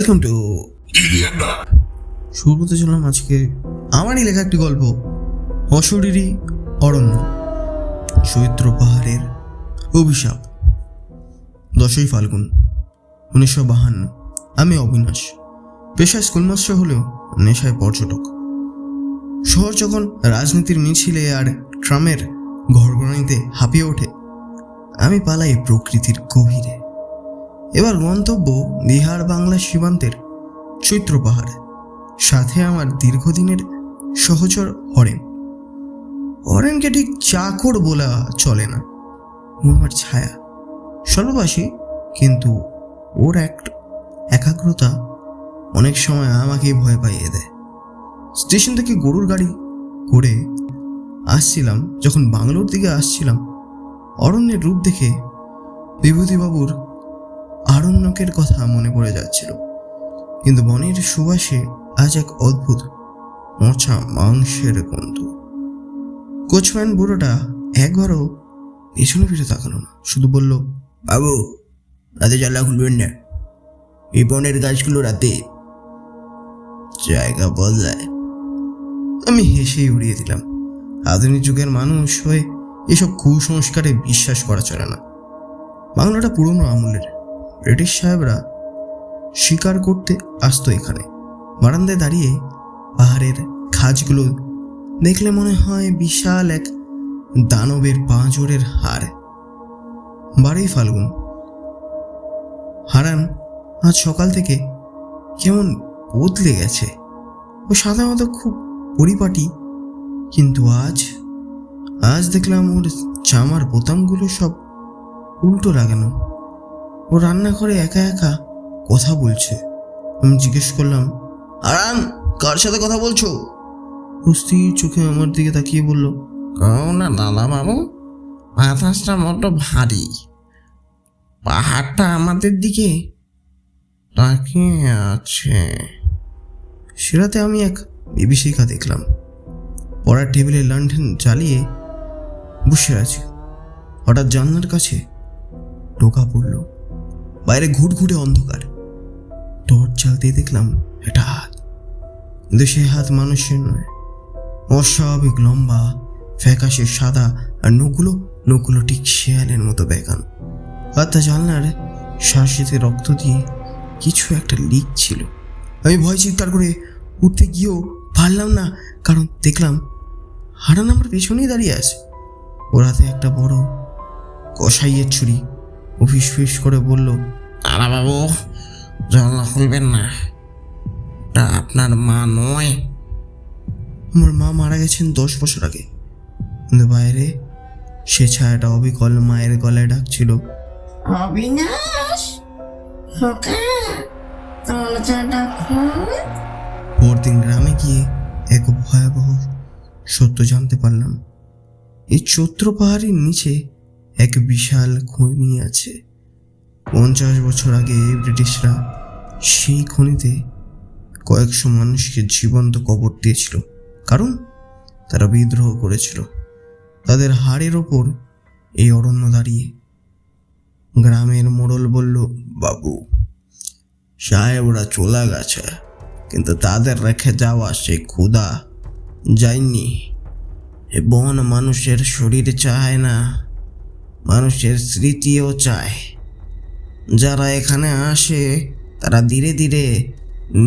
Welcome to শুরু করতে চললাম আজকে আমারই লেখা একটি গল্প, অশরীরী অরণ্য, চৈত্র পাহাড়ের অভিশাপ। 10ই ফাল্গুন 1952। আমি অবিনাশ, পেশায় স্কুলমাস্টার হলেও নেশায় পর্যটক। শহর যখন রাজনীতির মিছিলে আর ট্রামের ঘরঘরানিতে হাঁপিয়ে ওঠে, আমি পালাই প্রকৃতির গভীরে। এবার গন্তব্য বিহার বাংলা সীমান্তের চৈত্র পাহাড়। সাথে আমার দীর্ঘদিনের সহচর হরেন। হরেনকে ঠিক চাকর বলা চলে না, ও আমার ছায়া। স্বল্পবাসী, কিন্তু ওর একাগ্রতা অনেক সময় আমাকেই ভয় পাইয়ে দেয়। স্টেশন থেকে গরুর গাড়ি করে আসছিলাম, যখন বাংলোর দিকে আসছিলাম, অরণ্যের রূপ দেখে বিভূতিবাবুর আরণ্যকের কথা মনে পড়ে যাচ্ছিল। কিন্তু বনের সুবাসে আজ এক অদ্ভুত মোচা মাংসের গন্ধ। কোচম্যান বুড়োটা একবারও পেছনে ফিরে তাকালো না, শুধু বলল, বাবু রাতে জানলা খুলবেন না, এই বনের গাছগুলো রাতে জায়গা বদলায়। আমি হেসেই উড়িয়ে দিলাম। আধুনিক যুগের মানুষ হয়ে এসব কুসংস্কারে বিশ্বাস করা চলে না। বাংলাটা পুরনো আমলের। ব্রিটিশ সাহেবরা শিকার করতে আসতো এখানে। বারান্দায় দাঁড়িয়ে পাহাড়ের খাজগুলো দেখলে মনে হয় বিশাল এক দানবের পাঁজরের হাড়। 12ই ফাল্গুন। হারান আজ সকাল থেকে কেমন বদলে গেছে। ও সাধারণত খুব পরিপাটি, কিন্তু আজ দেখলাম ওর জামার বোতামগুলো সব উল্টো লাগানো। ও রান্নাঘরে একা একা কথা বলছে। আমি জিজ্ঞেস করলাম, আরাম, কার সাথে কথা বলছো? স্থির চোখে আমার দিকে তাকিয়ে বলল, না দাদা বাবু, বাতাসটা বড্ড ভারী, পাহাড়টা আমাদের দিকে তাকিয়ে আছে। সেরাতে আমি এক বিভীষিকা দেখলাম। পড়ার টেবিলে লণ্ঠন জ্বালিয়ে বসে আছে। হঠাৎ জানলার কাছে টোকা পড়ল। বাইরে ঘুটঘুটে অন্ধকার। টর্চ জ্বালতে দেখলাম এটা হাত, কিন্তু সে হাত মানুষের নয়। অস্বাভাবিক লম্বা, ফ্যাকাশে সাদা, আর নখগুলো ঠিক শেয়ালের মতো বেঁকানো। হাতটা জানলার শ্বাসিতে রক্ত দিয়ে কিছু একটা লিখছিল। আমি ভয় চিৎকার করে উঠতে গিয়েও পারলাম না, কারণ দেখলাম হারান আমার পেছনেই দাঁড়িয়ে আছে। ওর হাতে একটা বড় কসাইয়ের ছুরি। ও ফিস করে বলল, দাদা বাবু, জানলা খুলবেন না, এটা আপনার মা নয়। আমার মা মারা গেছেন 10 বছর আগে, কিন্তু বাইরে সে ছায়াটা অবিকল মায়ের গলায় ডাকছিল, অবিনাশ, খোকা, দরজাটা খোল। পরদিন গ্রামে গিয়ে এক ভয়াবহ সত্য জানতে পারলাম। এই চৈত্র পাহাড়ের নিচে এক বিশাল খনি আছে। 50 বছর আগে ব্রিটিশরা সেই খনিতে কয়েকশো মানুষকে জীবন্ত কবর দিয়েছিল, কারণ তারা বিদ্রোহ করেছিল। তাদের হাড়ের ওপর এই অরণ্য দাঁড়িয়ে। গ্রামের মোড়ল বলল, বাবু সাহেবরা চলে গেছে, কিন্তু তাদের রেখে যাওয়া সেই ক্ষুধা যায়নি। এ বন মানুষের শরীর চায় না, মানুষের স্মৃতিও চায়। যারা এখানে আসে তারা ধীরে ধীরে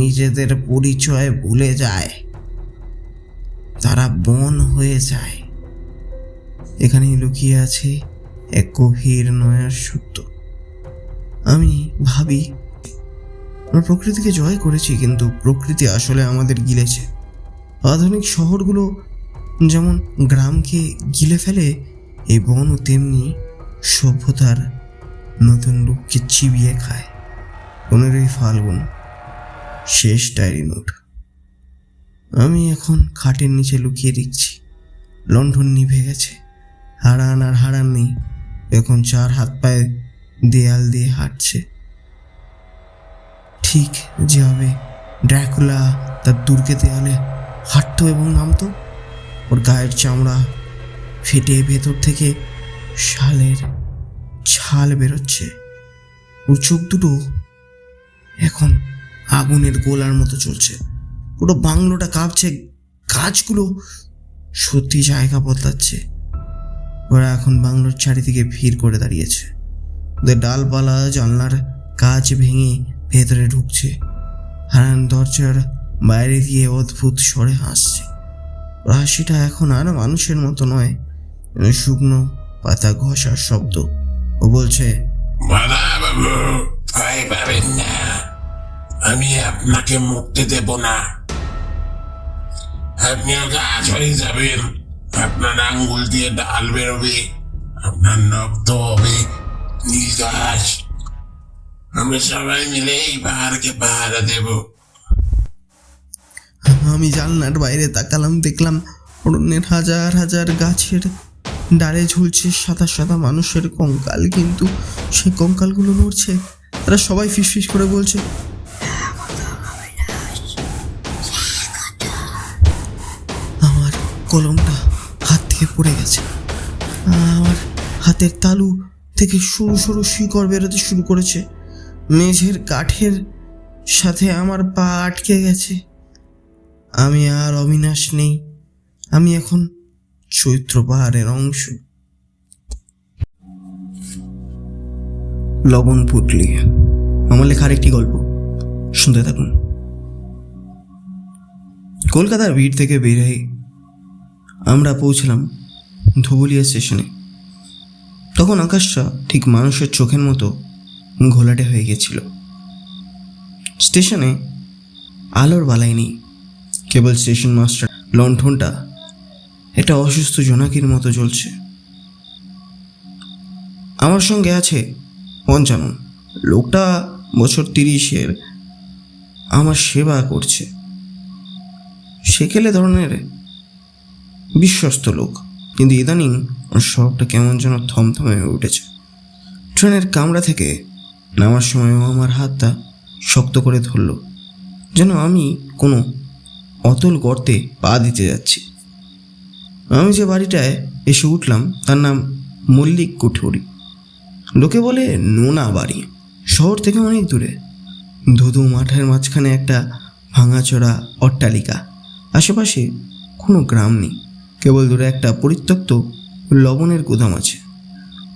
নিজেদের পরিচয় ভুলে যায়, তারা বন হয়ে যায়। এখানেই লুকিয়ে আছে এক গভীর নয়ার সত্য। আমি ভাবি আমরা প্রকৃতিকে জয় করেছি, কিন্তু প্রকৃতি আসলে আমাদের গিলেছে। আধুনিক শহরগুলো যেমন গ্রামকে গিলে ফেলে, এই বনও তেমনি সভ্যতার নতুন রূপকে চিবিয়ে খায়। 15ই ফাল্গুন। শেষ ডায়েরি নোট। আমি এখন খাটের নিচে লুকিয়ে দেখছি লণ্ঠন নিভে গেছে। হারান নেই, এখন 4 হাত পায়ে দেয়াল দিয়ে হাঁটছে। ঠিক যেভাবে ড্র্যাকুলা তার দুর্গে দেয়ালে হাঁটতো এবং নামতো। ওর গায়ের চামড়া ফেটে ভেতর থেকে শালের ছাল বেরোচ্ছে। ওর চোখ দুটো এখন আগুনের গোলার মতো চলছে। পুরো বাংলোটা কাঁপছে, গাছগুলো সত্যি জায়গা বদলাচ্ছে। ওরা এখন বাংলোর চারিদিকে ভিড় করে দাঁড়িয়েছে। ওদের ডালপালা জানলার কাঁচ ভেঙে ভেতরে ঢুকছে। হারান দরজার বাইরে দিয়ে অদ্ভুত স্বরে হাসছে। ওর হাসিটা এখন আর মানুষের মতো নয়, শুকনো পাতা ঘষার শব্দ। ও বলছে, বাবু, ভয় পাবেন না, আমি আপনাকে মুক্তি দেব না। আপনিও গাছ হয়ে যাবেন, আপনার আঙ্গুল দিয়ে ডাল বেরোবে, আপনার রক্ত হবে নির্ঘাস। আমরা সবাই মিলে এই পাহাড়কে পাহারা দেব। আমি জানলার বাইরে তাকালাম, দেখলাম অরণ্যের হাজার হাজার গাছের ডালে ঝুলছে সাদা সাদা মানুষের কঙ্কাল, কিন্তু সেই কঙ্কালগুলো নড়ছে। তারা সবাই ফিসফিস করে বলছে, আমার কলমটা হাত থেকে পড়ে গেছে। আমার হাতের তালু থেকে সরু সরু শিকড় বেরোতে শুরু করেছে। মেঝের কাঠের সাথে আমার পা আটকে গেছে। আমি আর অবিনাশ নেই, আমি এখন চৈত্র পাহাড়ের অংশ। লবণ পুটলি আমার লেখার একটি গল্প, শুনতে থাকুন। কলকাতার ভিড় থেকে বেরিয়ে আমরা পৌঁছলাম ধুবুলিয়া স্টেশনে। তখন আকাশটা ঠিক মানুষের চোখের মতো ঘোলাটে হয়ে গেছিল। স্টেশনে আলোর বালাই নেই, কেবল স্টেশন মাস্টার লণ্ঠনটা একটা অসুস্থ জোনাকির মতো জ্বলছে। আমার সঙ্গে আছে পঞ্চানন। লোকটা বছর 30-এর, আমার সেবা করছে। সেকেলে ধরনের বিশ্বস্ত লোক, কিন্তু ইদানিং ওর স্বভাবটা কেমন যেন থমথমে হয়ে উঠেছে। ট্রেনের কামরা থেকে নামার সময় আমার হাতটা শক্ত করে ধরল, যেন আমি কোনো অতল গর্তে পা দিতে যাচ্ছি। আমি যে বাড়িটায় এসে উঠলাম তার নাম মল্লিক কুঠুরি। লোকে বলে নোনা বাড়ি, শহর থেকে অনেক দূরে। ধুধু মাঠের মাঝখানে একটা ভাঙাচোরা অট্টালিকা, আশেপাশে কোনো গ্রাম নেই, কেবল দূরে একটা পরিত্যক্ত লবণের গুদাম আছে।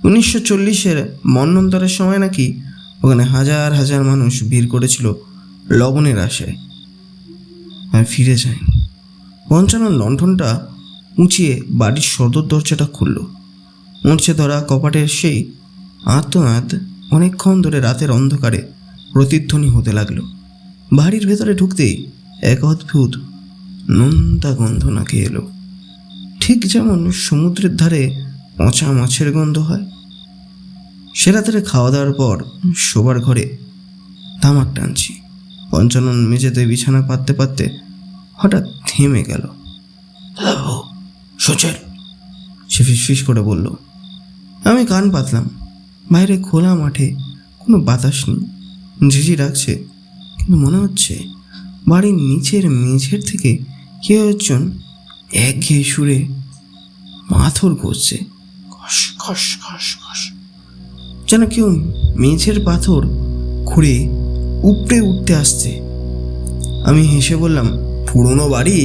1940-এর মন্বন্তরের সময় নাকি ওখানে হাজার হাজার মানুষ ভিড় করেছিল লবণের আশায়, আর ফিরে যায়নি। পঞ্চানন লণ্ঠনটা উঁচিয়ে বাড়ির সদর দরজাটা খুলল। মরচে ধরা কপাটের সেই আর্তনাদ অনেকক্ষণ ধরে রাতের অন্ধকারে প্রতিধ্বনি হতে লাগলো। বাড়ির ভেতরে ঢুকতেই এক অদ্ভুত নোনতা গন্ধ নাকে এলো, ঠিক যেমন সমুদ্রের ধারে পচা মাছের গন্ধ হয়। সে রাতের খাওয়া দাওয়ার পর শোবার ঘরে তামাক টানছি। পঞ্চানন মেঝেতে বিছানা পাততে পাততে হঠাৎ থেমে গেল। বাবু, সোচেন, সে ফিসফিস করে বলল। আমি কান পাতলাম। বাইরে খোলা মাঠে কোনো বাতাস নেই, ঝিঝি ডাকছে, কিন্তু মনে হচ্ছে বাড়ির নিচের মেঝের থেকে কেউ একজন একঘেয়ে সুরে মাথর করছে, খস খস খস খস, যেন কেউ মেঝের পাথর খুঁড়ে উপড়ে উঠতে আসছে। আমি হেসে বললাম, পুরনো বাড়ি,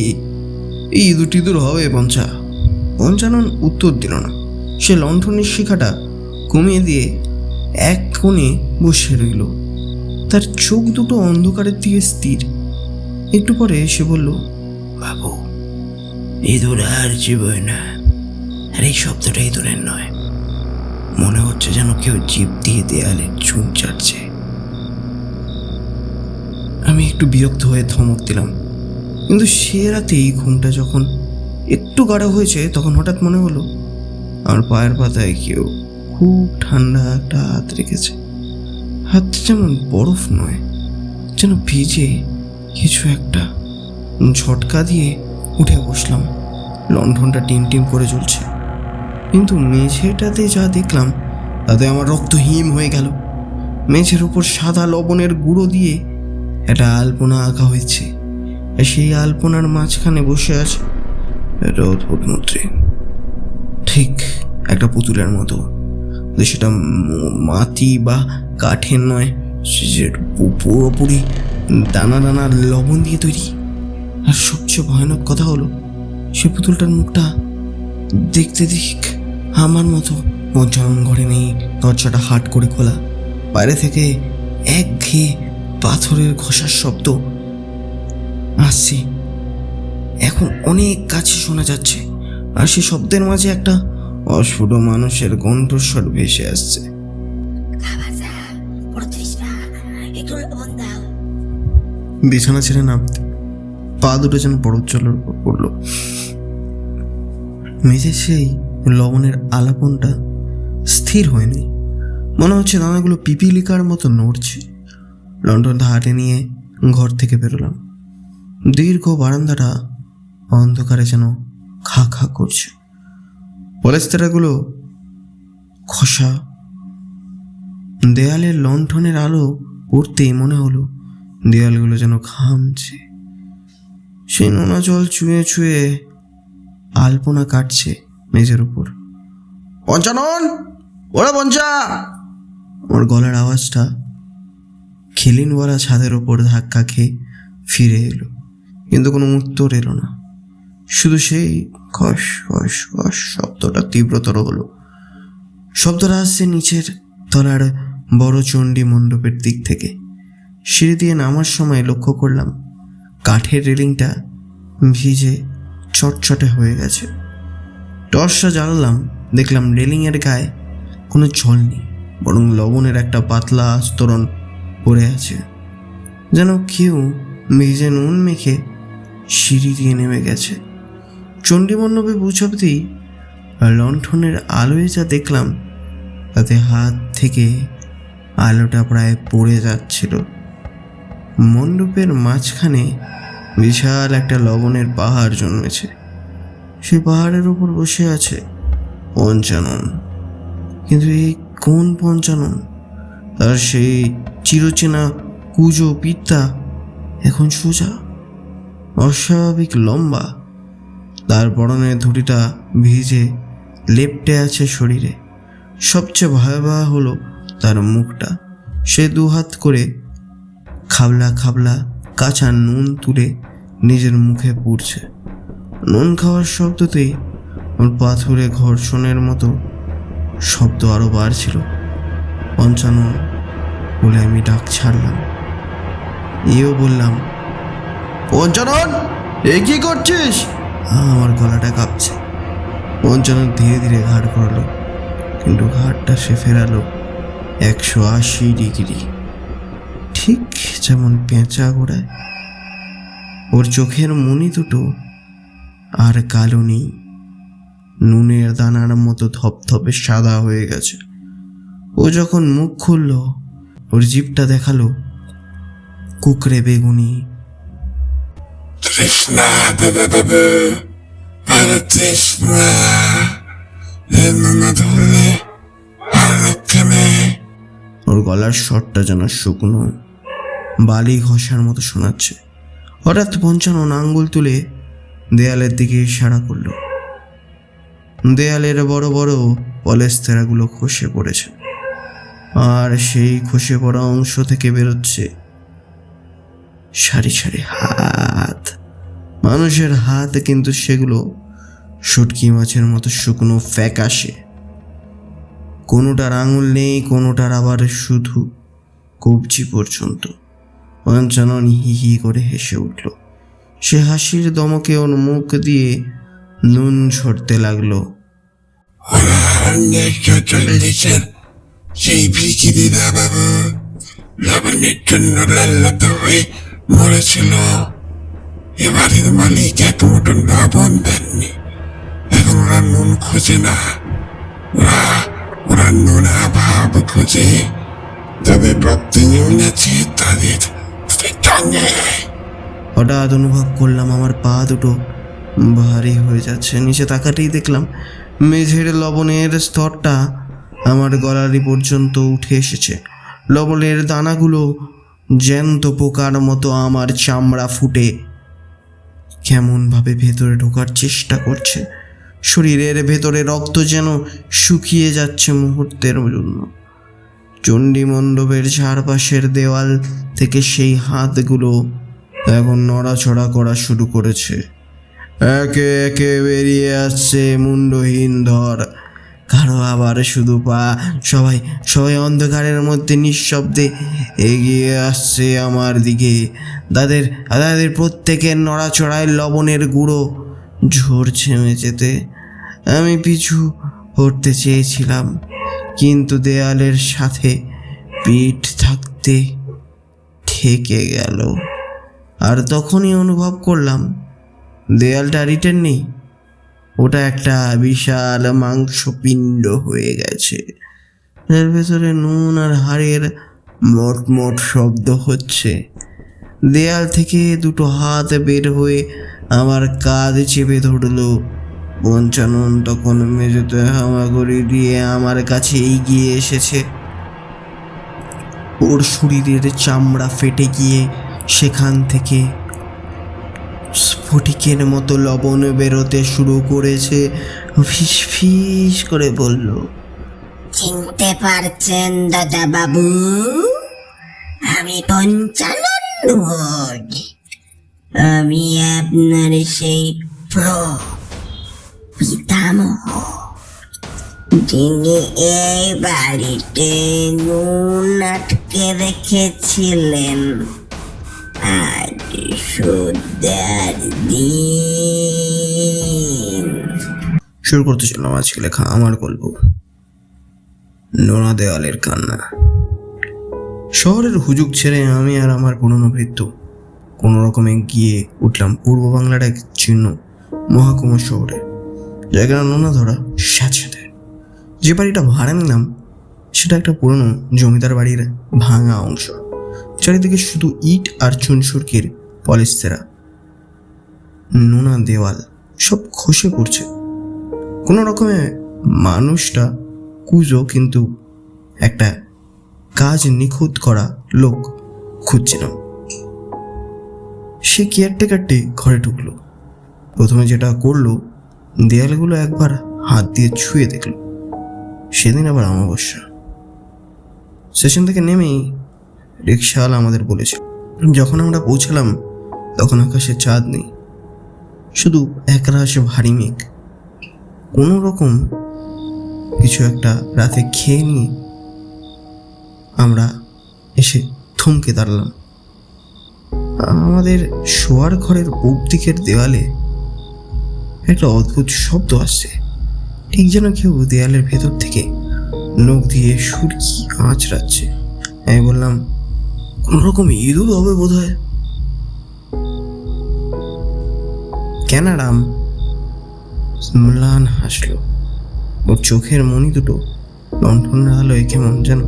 এই ইঁদুর টিঁদুর হবে পঞ্চা। পঞ্চানন উত্তর দিল না। সে লণ্ঠনের শিখাটা কমিয়ে দিয়ে এক কোণে বসে রইল, তার চোখ দুটো অন্ধকারের দিকে স্থির। একটু পরে সে বলল, বাবু, ইঁদুর আর জীবই না। আর এই শব্দটা ইঁদুরের নয়, মনে হচ্ছে যেন কেউ জিভ দিয়ে দেয়ালে চুন চাটছে। আমি একটু বিরক্ত হয়ে ধমক দিলাম, কিন্তু সে রাতেই ঘুমটা যখন একটু গাঢ় হয়েছে তখন হঠাৎ মনে হলো আমার পায়ের পাতায় কেউ খুব ঠান্ডা একটা হাত রেখেছে। হাতটা যেমন বরফ নয়, যেন ভিজে কিছু একটা। ঝটকা দিয়ে উঠে বসলাম। লণ্ঠনটা টিম টিম করে জ্বলছে, কিন্তু মেঝেটাতে যা দেখলাম তাতে আমার রক্ত হিম হয়ে গেল। মেঝের উপর সাদা লবণের গুঁড়ো দিয়ে একটা আলপনা আঁকা হয়েছে, আর সেই আলপনার মাঝখানে বসে আছে একটা অদ্ভুত মূর্তি, ঠিক একটা পুতুলের মতো। সেটা মাটি বা কাঠের নয়, সে পুরোপুরি দানা দানা লবণ দিয়ে তৈরি। আর সবচেয়ে ভয়ানক কথা হলো, সে পুতুলটার মুখটা দেখতে দিক আমার মতো। পঞ্চানন ঘরে নেই, দরজাটা হাট করে খোলা। বাইরে থেকে একঘেয়ে পাথরের ঘষার শব্দ আসছে, এখন অনেক কাছে শোনা যাচ্ছে। আর সে শব্দের মাঝে একটা অস্ফুট মানুষের কণ্ঠস্বর ভেসে আসছে। বিছানা ছেড়ে নামতে পা দুটো যেন পরজ্জলের উপর পড়লো। মেঝে সেই লবণের আলাপনটা স্থির হয়নি, মনে হচ্ছে দানাগুলো পিপিলিকার মতো নড়ছে। লন্ঠনটা হাতে নিয়ে ঘর থেকে বেরোলাম। দীর্ঘ বারান্দাটা অন্ধকারে যেন খা খা করছে। পলেস্তারাগুলো খসা, দেয়ালের লণ্ঠনের আলো পড়তেই মনে হলো দেয়ালগুলো যেন ঘামছে। সেই নোনা জল চুয়ে চুয়ে আলপনা কাটছে মেঝের উপর। পঞ্চানন, ওরা পঞ্চা! ওর গলার আওয়াজটা খিলিনওয়ালা ছাদের ওপর ধাক্কা খেয়ে ফিরে এলো, কিন্তু কোনো উত্তর এলো না। শুধু সেই খস খস খস শব্দটা তীব্রতর হলো। শব্দটা আসছে নিচের তলার বড় চণ্ডী মণ্ডপের দিক থেকে। সিঁড়ি দিয়ে নামার সময় লক্ষ্য করলাম কাঠের রেলিংটা ভিজে চটচটে হয়ে গেছে। টর্চটা জ্বালালাম, দেখলাম রেলিংয়ের গায়ে কোনো জল নেই, বরং লবণের একটা পাতলা আস্তরণ পড়ে আছে, যেন কেউ মেঝে নুন মেখে সিঁড়ি দিয়ে নেমে গেছে। চণ্ডীমণ্ডপে পৌঁছাতেই লণ্ঠনের আলোয় যা দেখলাম তাতে হাত থেকে আলোটা প্রায় পড়ে যাচ্ছিল। মণ্ডপের মাঝখানে বিশাল একটা লবণের পাহাড় জন্মেছে। সে পাহাড়ের উপর বসে আছে পঞ্চানন। কিন্তু এই কোন পঞ্চানন? তার সেই চিরচেনা কুজো পিঠটা এখন সোজা, অস্বাভাবিক লম্বা। তার পরনের ধুতিটা ভিজে লেপ্টে আছে শরীরে। সবচেয়ে ভয়াবহ হলো তার মুখটা। সে দুহাত করে খাবলা খাবলা কাঁচা নুন তুলে নিজের মুখে পুড়ছে। নুন খাওয়ার শব্দতেই ওর পাথরে ঘর্ষণের মতো শব্দ আরো বাড়ছিল। পঞ্চানন বলে আমি ডাক ছাড়লাম। এও বললাম, পঞ্চানন, এ কি করছিস? আমার গলাটা কাঁপছে। পঞ্চানন ধীরে ধীরে ঘাড় করলো, কিন্তু ঘাড়টা সে ফেরালো 180 ডিগ্রি, ঠিক যেমন পেঁচা ঘোড়ায়। ওর চোখের মনি দুটো আর কালো নেই, নুনের দানার মতো ধপধপে সাদা হয়ে গেছে। ও যখন মুখ খুলল, ওর জিভটা দেখালো কুকড়ে বেগুনি। তৃষ্ণা দাদা দাদা, আর তৃষ্ণা না ধরলে আর রক্ষে নেই। ওর গলার স্বরটা যেন শুকনো বালি ঘষার মতো শোনাচ্ছে। হঠাৎ পঞ্চানন আঙ্গুল তুলে দেয়ালের দিকে ইশারা করলো। দেয়ালের বড় বড় পলেস্তেরাগুলো খসে পড়েছে, আর সেই খসে পড়া অংশ থেকে বেরোচ্ছে সারি সারি হাত, মানুষের হাত, কিন্তু সেগুলো শুটকি মাছের মতো শুকনো ফ্যাকাশে। কোনোটার আঙুল নেই, কোনোটার আবার শুধু কবজি পর্যন্ত। পঞ্চানন হি হি করে হেসে উঠল। সে হাসির দমকে ওর মুখ দিয়ে নুন ঝরতে লাগলো। ওরা 1940-এর সেই ভিখিরিরা বাবু লবণের জন্য লাল্লাত হয়ে মরেছিল। এবারের মালিক এক মুঠো লবণ দেননি, এখন ওরা নুন খোঁজে না, ওরা নোনা ভাব খোঁজে। যাদের রক্তে নুন আছে তাদের টাঙে। হঠাৎ অনুভব করলাম আমার পা দুটো ভারী হয়ে যাচ্ছে। নিচে তাকাতেই দেখলাম মেঝের লবণের স্তরটা আমার গলারি পর্যন্ত উঠে এসেছে। লবণের দানাগুলো জ্যান্ত পোকার মতো আমার চামড়া ফুটে কেমনভাবে ভেতরে ঢোকার চেষ্টা করছে। শরীরের ভেতরে রক্ত যেন শুকিয়ে যাচ্ছে মুহূর্তের জন্য। চণ্ডী মণ্ডপের চারপাশের দেওয়াল থেকে সেই হাতগুলো এখন নড়াচড়া করা শুরু করেছে। একে একে বেরিয়ে আসছে মুন্ডহীন ধর, কারো আবার শুধু পা। সবাই সবাই অন্ধকারের মধ্যে নিঃশব্দে এগিয়ে আসছে আমার দিকে। তাদের তাদের প্রত্যেকের নড়াচড়ায় লবণের গুঁড়ো ঝরছে মেঝেতে। আমি পিছু হটতে চেয়েছিলাম, কিন্তু দেয়ালের সাথে পিঠ থাকতে ঠেকে গেল। আর তখনই অনুভব করলাম দেয়ালটা রিটার্ন নেই, ওটা একটা বিশাল মাংসপিণ্ড হয়ে গেছে। এর ভেতরে নুন আর হাড়ের মটমট শব্দ হচ্ছে। দেয়াল থেকে দুটো হাত বের হয়ে আমার কাঁধ চেপে ধরলো। পঞ্চানন তখন মেঝেতে হামাগুড়ি দিয়ে আমার কাছে এগিয়ে এসেছে। ওর শরীরের চামড়া ফেটে গিয়ে সেখান থেকে স্ফটিকের মতো লবণ বেরোতে শুরু করেছে। ফিস ফিস করে বলল, চিনতে পারছেন দাদা বাবু? আমি পঞ্চানন ভোজ। আমি আপনার সেই পিতামহ, যিনি এই বাড়িতে নুন আটকে রেখেছিলেন। আজ সুদার দিন। শুরু করতে চললাম আজকে লেখা আমার গল্প নোনা দেওয়ালের কান্না। শহরের হুজুগ ছেড়ে আমি আর আমার পুরনো ভৃত্য কোনো রকমে গিয়ে উঠলাম পূর্ব বাংলার এক চিহ্ন মহাকুমার শহরে, জায়গাটা নোনা ধরা স্যাঁতস্যাঁতে। যে বাড়িটা ভাড়া নিলাম সেটা একটা পুরনো জমিদার বাড়ির ভাঙা অংশ। চারিদিকে শুধু ইট আর চুনসুরকির পলিস্তেরা। নোনা দেওয়াল সব খসে পড়ছে। কোনো রকমে মানুষটা কুজো, কিন্তু একটা কাজ নিখুঁত করা লোক খুঁজছিলাম। সে কেয়ারটেকারটি ঘরে ঢুকলো। প্রথমে যেটা করলো, দেয়ালগুলো একবার হাত দিয়ে ছুঁয়ে দেখলো। সেদিন আবার অমাবস্যা। স্টেশন থেকে নেমেই রিক্সাওয়ালা আমাদের বলেছিল, যখন আমরা পৌঁছালাম তখন আকাশে চাঁদ নেই, শুধু একরাশ ভারী মেঘ। কোনো রকম কিছু একটা রাতে খেয়ে নিয়ে আমরা এসে থমকে দাঁড়ালাম। আমাদের শোয়ার ঘরের পূব দিকের দেওয়ালে একটা অদ্ভুত শব্দ আসছে, ঠিক যেন কেউ দেয়ালের ভেতর থেকে নখ দিয়ে সুরকি আঁচড়াচ্ছে। আমি বললাম, কোন রকম ইঁদুর হবে বোধ হয়। কেন রাম? ম্লান হাসলো। ওর চোখের মণি দুটো লণ্ঠনের আলোয় কেমন যেন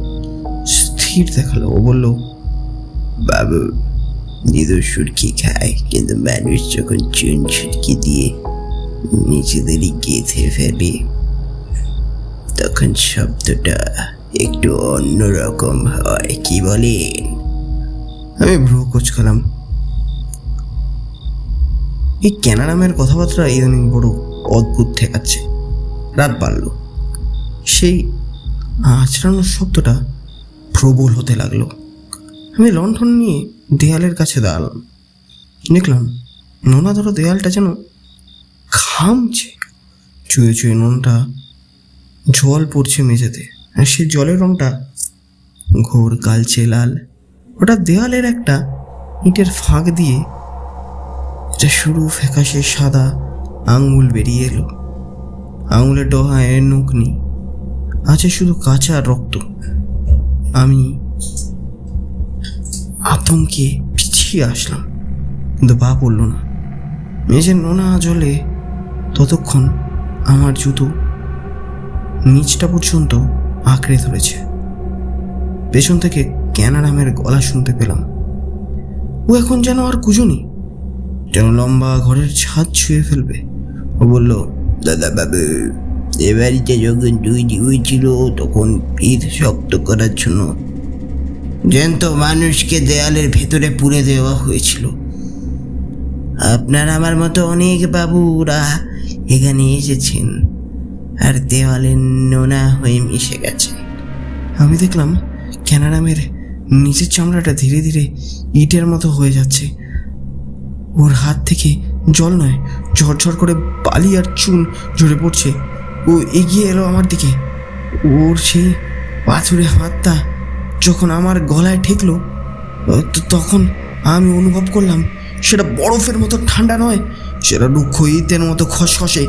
স্থির দেখালো। ও বলল, বাবু, ইঁদুর সুরকি খায়, কিন্তু মানুষ যখন চুন সুরকি দিয়ে নিজেদেরই গেঁথে ফেলে তখন শব্দটা একটু অন্যরকম হয়, কি বলেন? আমি ভ্রু কোচকালাম। এই ক্যানারামের কথাবার্তা ইদানিং বড় অদ্ভুত ঠেকাচ্ছে। রাত বাড়ল, সেই আঁচড়ানোর শব্দটা প্রবল হতে লাগলো। আমি লণ্ঠন নিয়ে দেয়ালের কাছে দাঁড়ালাম। দেখলাম নোনা ধরো দেয়ালটা যেন ঘামছে। চুয়ে চুয়ে নুনটা জল পড়ছে মেঝেতে, আর সেই জলের রঙটা ঘোর কালচে লাল। ওটা দেওয়ালের একটা ইটের ফাঁক দিয়ে এটা শুরু ফ্যাকাশে সাদা আঙুল বেরিয়ে এলো। আঙুলের ডগায় নখ নেই, আছে শুধু কাঁচা রক্ত। আমি আতঙ্কে পিছিয়ে আসলাম, কিন্তু পা পড়ল না। মেঝের নোনা জলে ততক্ষণ আমার জুতো নিচটা পর্যন্ত আঁকড়ে ধরেছে। পেছন থেকে ক্যানারামের গলা শুনতে পেলাম। ও এখন যেন আর কুজনি, যেন লম্বা ঘরের ছাদ ছুঁয়ে ফেলবে। ও বলল, দাদা বাবু, এ বাড়িতে যখন তৈরি হয়েছিল তখন ভিত শক্ত করার জন্য জ্যান্ত মানুষকে দেয়ালের ভেতরে পুরে দেওয়া হয়েছিল। আপনার আমার মতো অনেক বাবুরা এখানে এসেছেন আর দেওয়ালে নোনা হয়ে মিশে গেছেন। আমি দেখলাম ক্যানারামের নিচের চামড়াটা ধীরে ধীরে ইটের মতো হয়ে যাচ্ছে। ওর হাত থেকে জল নয়, ঝরঝর করে বালি আর চুন ঝরে পড়ছে। ও এগিয়ে এলো আমার দিকে। ওর সেই পাথুরে হাতটা যখন আমার গলায় ঠেকলো, তখন আমি অনুভব করলাম সেটা বরফের মতো ঠান্ডা নয়, সেটা রুক্ষ ইটের মতো খসখসে।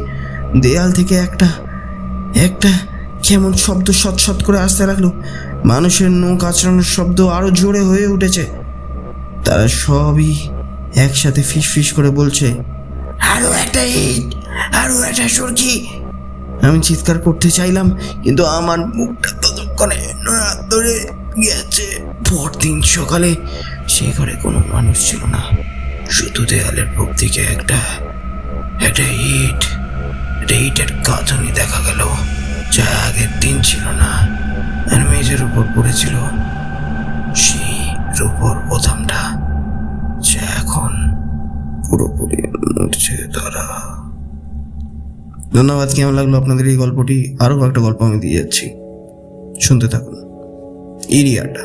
দেয়াল থেকে একটা একটা কেমন শব্দ সৎ করে আসতে লাগলো। মানুষের নখ আচরণের শব্দ আরো জোরে হয়ে উঠেছে। তারা সবই একসাথে ফিস করে বলছে, আরো একটা ইট, আরো একটা সরকি। আমি চিৎকার করতে চাইলাম, কিন্তু আমার মুখটা ততক্ষণে ধরে গেছে। পরদিন সকালে সে ঘরে কোনো মানুষ ছিল না, শুধু দেয়ালের পূব দিকে একটা ইটের গাঁথনি দেখা গেল, যা আগের দিন ছিল না, আর মেঝের উপর পড়েছিল সেই রূপোর বোতামটা, যা এখন পুরোপুরি মরছে ধরা। ধন্যবাদ। কেমন লাগলো আপনাদের এই গল্পটি? আরও কয়েকটা গল্প আমি দিয়ে যাচ্ছি, শুনতে থাকুন। এরিয়াটা